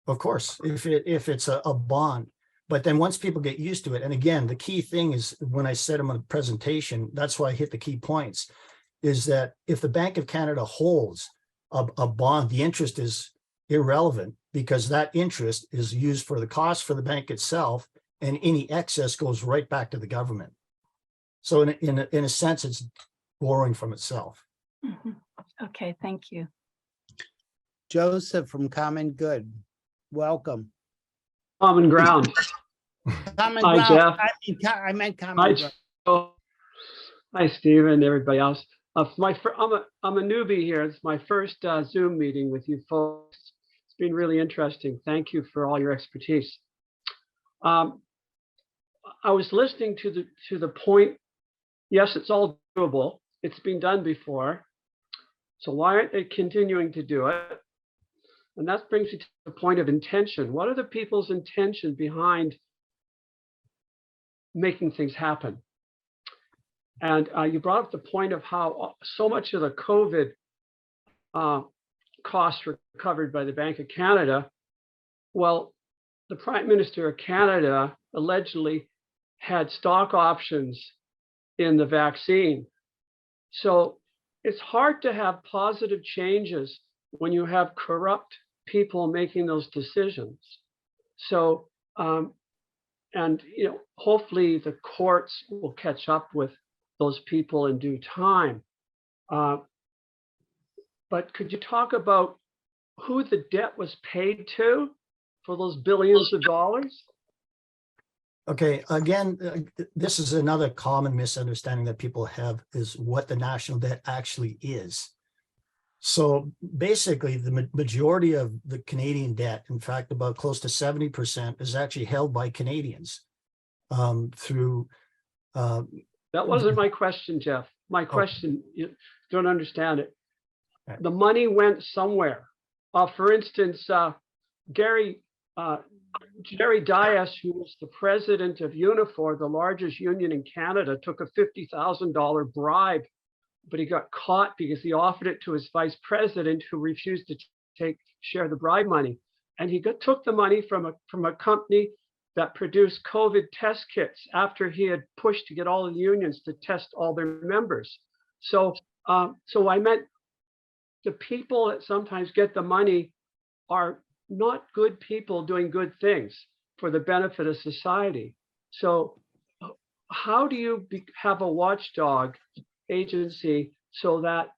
Of course, if it's a bond. But then once people get used to it, and again, the key thing is when I said in my presentation, that's why I hit the key points, is that if the Bank of Canada holds a bond, the interest is irrelevant because that interest is used for the cost for the bank itself and any excess goes right back to the government. So in a sense, it's borrowing from itself. Mhm. Okay, thank you. Joseph from Common Good, welcome. Common ground. Common Hi, ground. Jeff. I meant Hi, common ground. Joe. Hi, Stephen, everybody else. I'm a newbie here. It's my first Zoom meeting with you folks. It's been really interesting. Thank you for all your expertise. I was listening to the point. Yes, it's all doable. It's been done before. So why aren't they continuing to do it? And that brings me to the point of intention. What are the people's intention behind making things happen? And you brought up the point of how so much of the COVID costs were covered by the Bank of Canada. Well, the Prime Minister of Canada allegedly had stock options in the vaccine. So it's hard to have positive changes when you have corrupt people making those decisions. So, and hopefully the courts will catch up with those people in due time. But could you talk about who the debt was paid to for those billions of dollars? Okay, again, this is another common misunderstanding that people have, is what the national debt actually is. So basically, the majority of the Canadian debt, in fact, about close to 70%, is actually held by Canadians through. That wasn't my question, Jeff. My question, you don't understand it. The money went somewhere. For instance, Jerry Dias, who was the president of Unifor, the largest union in Canada, took a $50,000 bribe, but he got caught because he offered it to his vice president, who refused to share the bribe money. And he took the money from a company that produced COVID test kits after he had pushed to get all the unions to test all their members. So I meant the people that sometimes get the money are not good people doing good things for the benefit of society. So how do you have a watchdog agency so that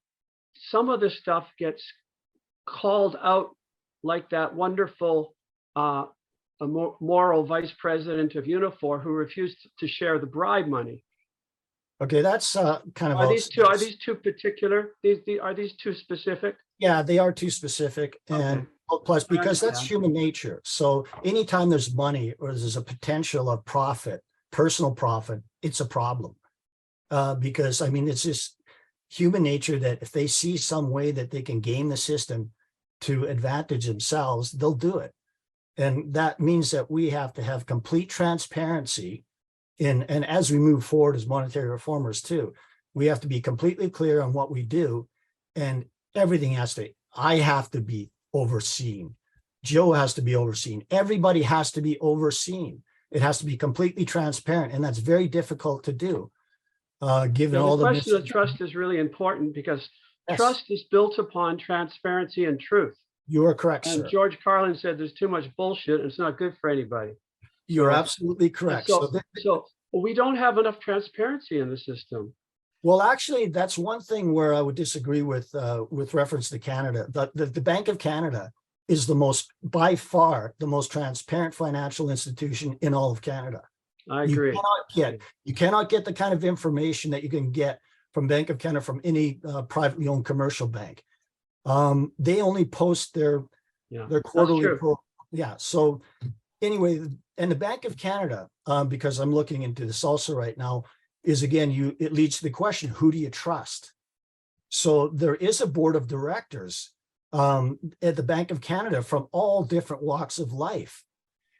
some of the stuff gets called out, like that wonderful moral vice president of Unifor who refused to share the bribe money? Okay, that's kind of. Are these two particular? Are these too specific? Yeah, they are too specific, and plus because that's human nature. So anytime there's money or there's a potential of profit, personal profit, it's a problem. Because I mean, it's just human nature that if they see some way that they can game the system to advantage themselves, they'll do it. And that means that we have to have complete transparency and as we move forward as monetary reformers too, we have to be completely clear on what we do, and everything I have to be overseen. Joe has to be overseen. Everybody has to be overseen. It has to be completely transparent, and that's very difficult to do. Given all the question of trust is really important, because trust is built upon transparency and truth. You are correct, and sir. George Carlin said there's too much bullshit. It's not good for anybody. You're absolutely correct. So we don't have enough transparency in the system. Well, actually, that's one thing where I would disagree with reference to Canada. The Bank of Canada is by far the most transparent financial institution in all of Canada. I agree. You cannot get the kind of information that you can get from Bank of Canada from any privately owned commercial bank. They only post their quarterly report. Yeah. So anyway, and the Bank of Canada, because I'm looking into this also right now, is again, it leads to the question, who do you trust? So there is a board of directors at the Bank of Canada from all different walks of life.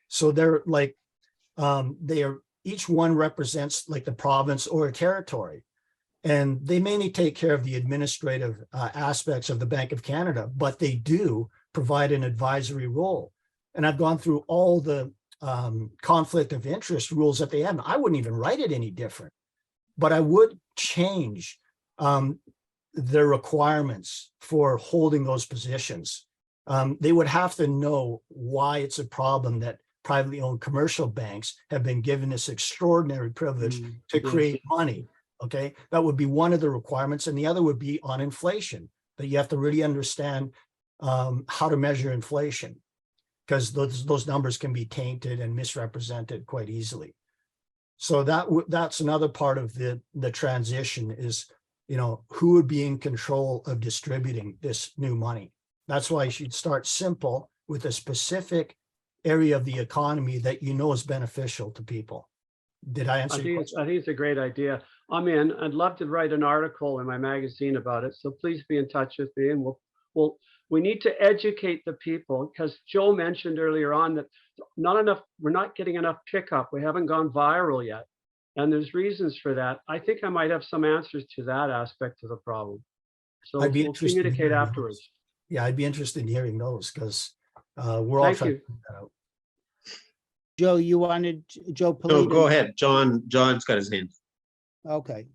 So they're like, each one represents like the province or a territory. And they mainly take care of the administrative aspects of the Bank of Canada, but they do provide an advisory role. And I've gone through all the conflict of interest rules that they have. I wouldn't even write it any different, but I would change their requirements for holding those positions. They would have to know why it's a problem that privately owned commercial banks have been given this extraordinary privilege to create money. Okay, that would be one of the requirements, and the other would be on inflation, that you have to really understand how to measure inflation, because those numbers can be tainted and misrepresented quite easily. So that's another part of the transition is, you know, who would be in control of distributing this new money. That's why you should start simple with a specific area of the economy that you know is beneficial to people. Did I answer your question? I think it's a great idea. I'm in. I'd love to write an article in my magazine about it. So please be in touch with me, and we need to educate the people, because Joe mentioned earlier on that we're not getting enough pickup. We haven't gone viral yet. And there's reasons for that. I think I might have some answers to that aspect of the problem. So we'll communicate afterwards. Yeah, I'd be interested in hearing those, because we're all trying to figure that out. Joe, you wanted Joe Polito? No, go ahead. John's got his hand. Okay.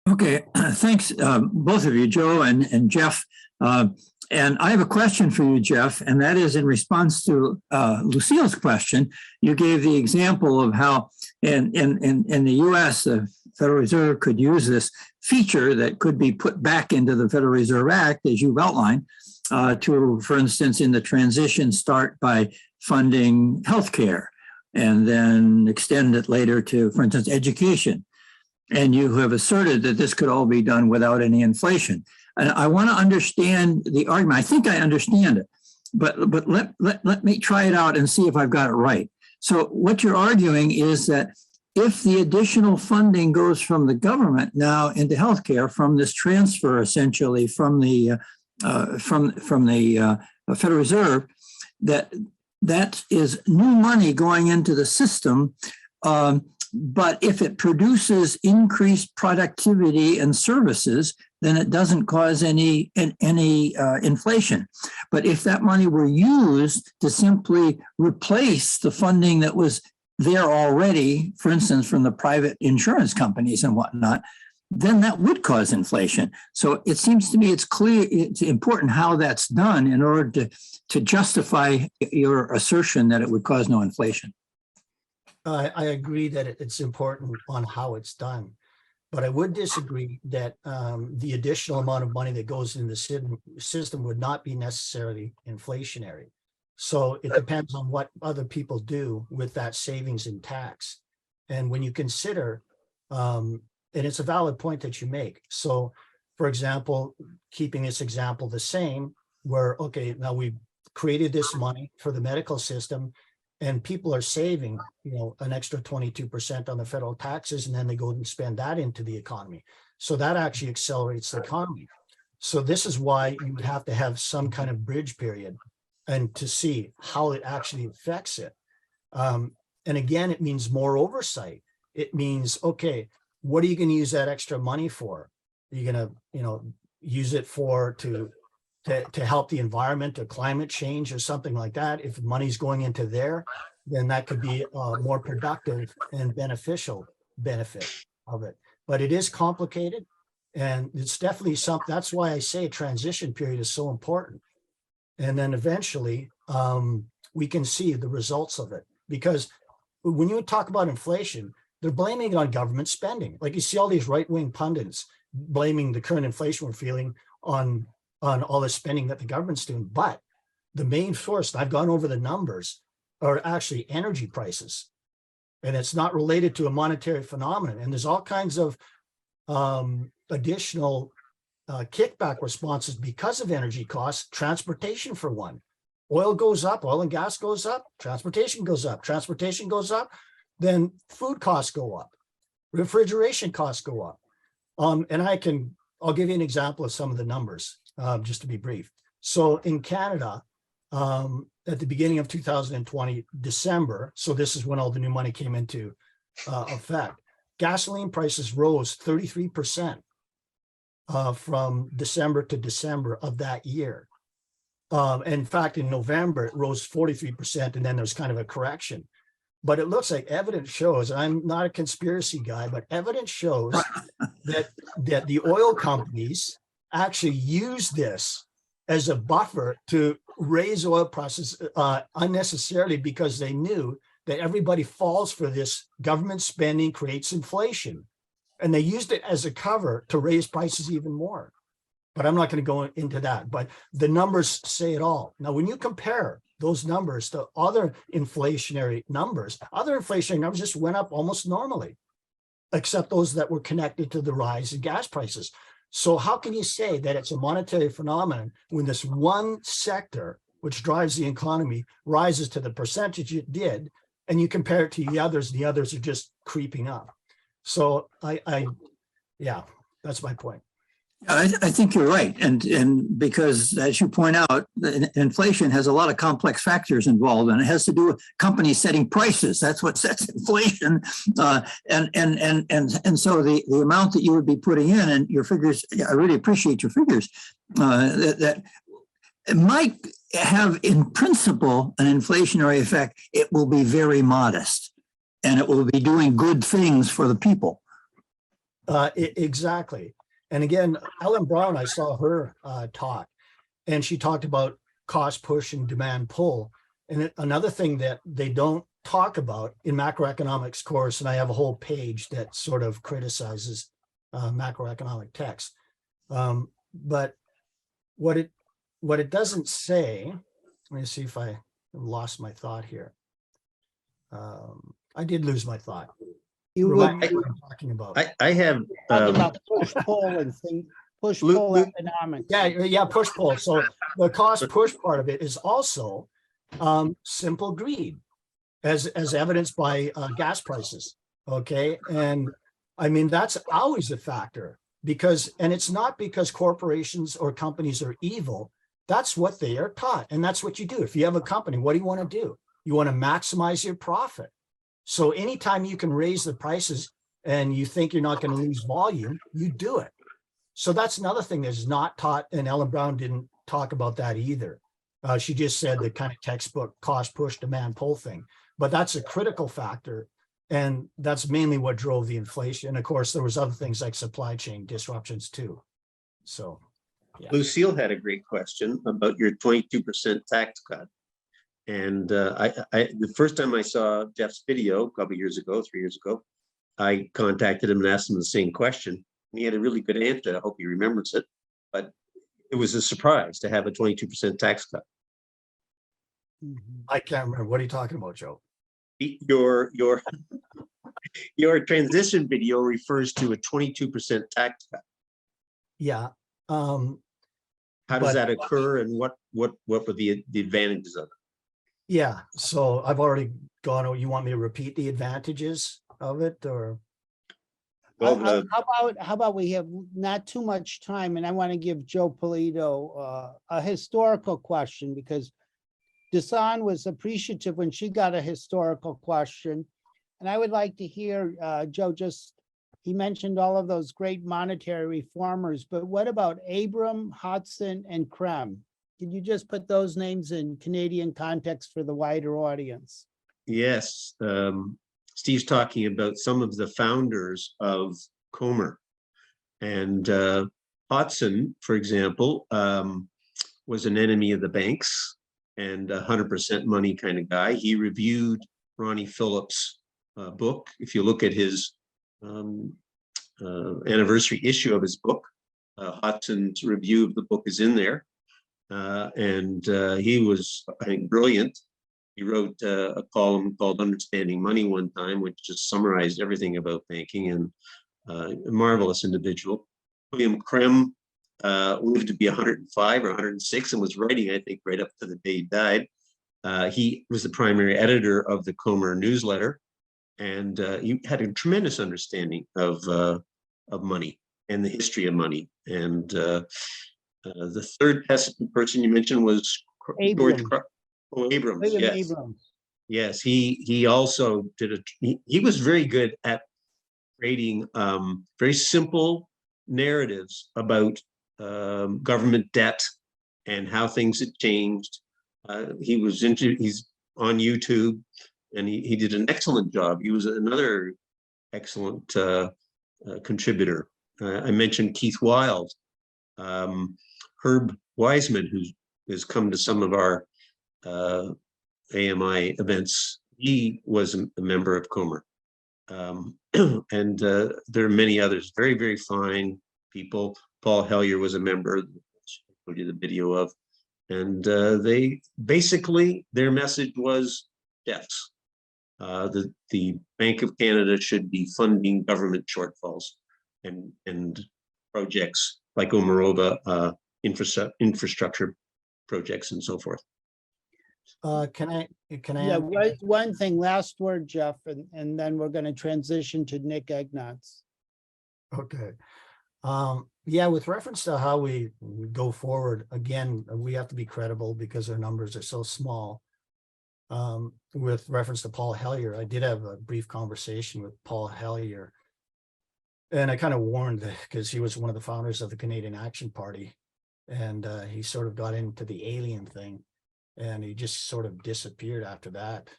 Okay, thanks, both of you, Joe and Jeff. And I have a question for you, Jeff, and that is in response to Lucille's question. You gave the example of how in the US, the Federal Reserve could use this feature that could be put back into the Federal Reserve Act, as you've outlined, to, for instance, in the transition, start by funding healthcare and then extend it later to, for instance, education. And you have asserted that this could all be done without any inflation. And I want to understand the argument. I think I understand it, but let me try it out and see if I've got it right. So what you're arguing is that if the additional funding goes from the government now into healthcare, from this transfer essentially from the Federal Reserve, that is new money going into the system. But if it produces increased productivity and services, then it doesn't cause any inflation. But if that money were used to simply replace the funding that was there already, for instance, from the private insurance companies and whatnot, then that would cause inflation. So it seems to me it's clear, it's important how that's done in order to justify your assertion that it would cause no inflation. I agree that it's important on how it's done, but I would disagree that the additional amount of money that goes in the system would not be necessarily inflationary. So it depends on what other people do with that savings in tax. And when you consider, and it's a valid point that you make. So for example, keeping this example the same, where, okay, now we've created this money for the medical system, and people are saving, you know, an extra 22% on the federal taxes, and then they go and spend that into the economy. So that actually accelerates the economy. So this is why you would have to have some kind of bridge period and to see how it actually affects it. And again, it means more oversight. It means, okay, what are you going to use that extra money for? Are you going to, you know, use it for to help the environment or climate change or something like that? If money's going into there, then that could be a more productive and beneficial benefit of it. But it is complicated, and it's definitely something. That's why I say a transition period is so important. And then eventually we can see the results of it. Because when you talk about inflation, they're blaming it on government spending. Like you see all these right-wing pundits blaming the current inflation we're feeling on all the spending that the government's doing. But the main source, I've gone over the numbers, are actually energy prices. And it's not related to a monetary phenomenon. And there's all kinds of additional kickback responses because of energy costs. Transportation, for one. Oil goes up, oil and gas goes up, transportation goes up, transportation goes up, then food costs go up, refrigeration costs go up. And I'll give you an example of some of the numbers, just to be brief. So in Canada, at the beginning of 2020, December, so this is when all the new money came into effect, gasoline prices rose 33% from December to December of that year. In fact, in November, it rose 43%, and then there's kind of a correction. But it looks like evidence shows, and I'm not a conspiracy guy, but evidence shows that the oil companies actually use this as a buffer to raise oil prices unnecessarily because they knew that everybody falls for this government spending creates inflation. And they used it as a cover to raise prices even more. But I'm not going to go into that. But the numbers say it all. Now, when you compare those numbers to other inflationary numbers just went up almost normally, except those that were connected to the rise in gas prices. So how can you say that it's a monetary phenomenon when this one sector, which drives the economy, rises to the percentage it did, and you compare it to the others are just creeping up? So yeah, that's my point. I think you're right. And because, as you point out, inflation has a lot of complex factors involved, and it has to do with companies setting prices. That's what sets inflation. And so the amount that you would be putting in and your figures, I really appreciate your figures, that it might have in principle an inflationary effect. It will be very modest, and it will be doing good things for the people. Exactly. And again, Ellen Brown, I saw her talk, and she talked about cost push and demand pull. And another thing that they don't talk about in macroeconomics course, and I have a whole page that sort of criticizes macroeconomic text. But what it doesn't say, let me see if I lost my thought here. I did lose my thought. You Remind would me what I'm talking about. I have talking about push pull and push pull economics. Yeah, push pull. So the cost push part of it is also simple greed, as evidenced by gas prices. Okay, and I mean that's always a factor and it's not because corporations or companies are evil. That's what they are taught, and that's what you do. If you have a company, what do you want to do? You want to maximize your profit. So anytime you can raise the prices and you think you're not going to lose volume, you do it. So that's another thing that's not taught, and Ellen Brown didn't talk about that either. She just said the kind of textbook cost push demand pull thing, but that's a critical factor, and that's mainly what drove the inflation. And of course, there was other things like supply chain disruptions too. So, yeah. Lucille had a great question about your 22% tax cut. And the first time I saw Jeff's video a couple years ago, 3 years ago, I contacted him and asked him the same question. And he had a really good answer. I hope he remembers it. But it was a surprise to have a 22% tax cut. I can't remember. What are you talking about, Joe? Your transition video refers to a 22% tax cut. Yeah. How does that occur, and what were the advantages of it? Yeah, so I've already gone. You want me to repeat the advantages of it, or? Well, how about we have not too much time, and I want to give Joe Polito a historical question, because Desan was appreciative when she got a historical question, and I would like to hear Joe. He mentioned all of those great monetary reformers, but what about Abram, Hodson, and Krem? Can you just put those names in Canadian context for the wider audience? Yes. Steve's talking about some of the founders of Comer. And Hodson, for example, was an enemy of the banks and 100% money kind of guy. He reviewed Ronnie Phillips' book. If you look at his anniversary issue of his book, Hodson's review of the book is in there. And he was, I think, brilliant. He wrote a column called Understanding Money one time, which just summarized everything about banking, and a marvelous individual. William Krem lived to be 105 or 106 and was writing, I think, right up to the day he died. He was the primary editor of the Comer newsletter, and he had a tremendous understanding of money and the history of money. And the third person you mentioned was George Abrams. Yes. Abrams. Yes, he also did he was very good at creating very simple narratives about government debt and how things had changed. He's on YouTube, and he did an excellent job. He was another excellent contributor. I mentioned Keith Wild. Herb Wiseman, who's has come to some of our AMI events. He was a member of Comer. And there are many others, very, very fine people. Paul Hellyer was a member, I did a video of, and they basically, their message was deaths. The Bank of Canada should be funding government shortfalls and projects like Omarova, infrastructure projects and so forth. Can I? Yeah, one thing, last word, Jeff, and then we're going to transition to Nick Egnatz. Okay. Yeah, with reference to how we go forward, again, we have to be credible because our numbers are so small. With reference to Paul Hellyer, I did have a brief conversation with Paul Hellyer. And I kind of warned because he was one of the founders of the Canadian Action Party. And he sort of got into the alien thing. And he just sort of disappeared after that.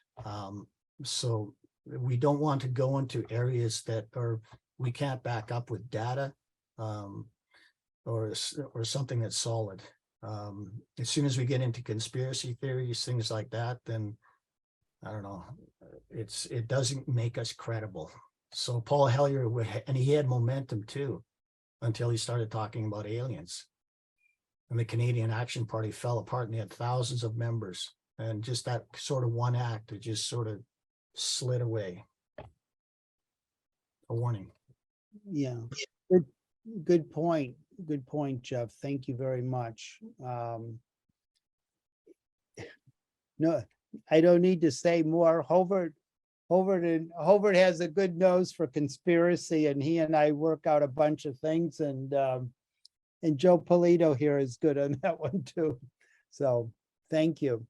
So we don't want to go into areas that we can't back up with data or something that's solid. As soon as we get into conspiracy theories, things like that, then I don't know, it doesn't make us credible. So Paul Hellyer, and he had momentum too, until he started talking about aliens. And the Canadian Action Party fell apart and they had thousands of members. And just that sort of one act, it just sort of slid away. A warning. Yeah, good point. Good point, Jeff. Thank you very much. No, I don't need to say more. Hobart has a good nose for conspiracy, and he and I work out a bunch of things, and Joe Polito here is good on that one too. So thank you.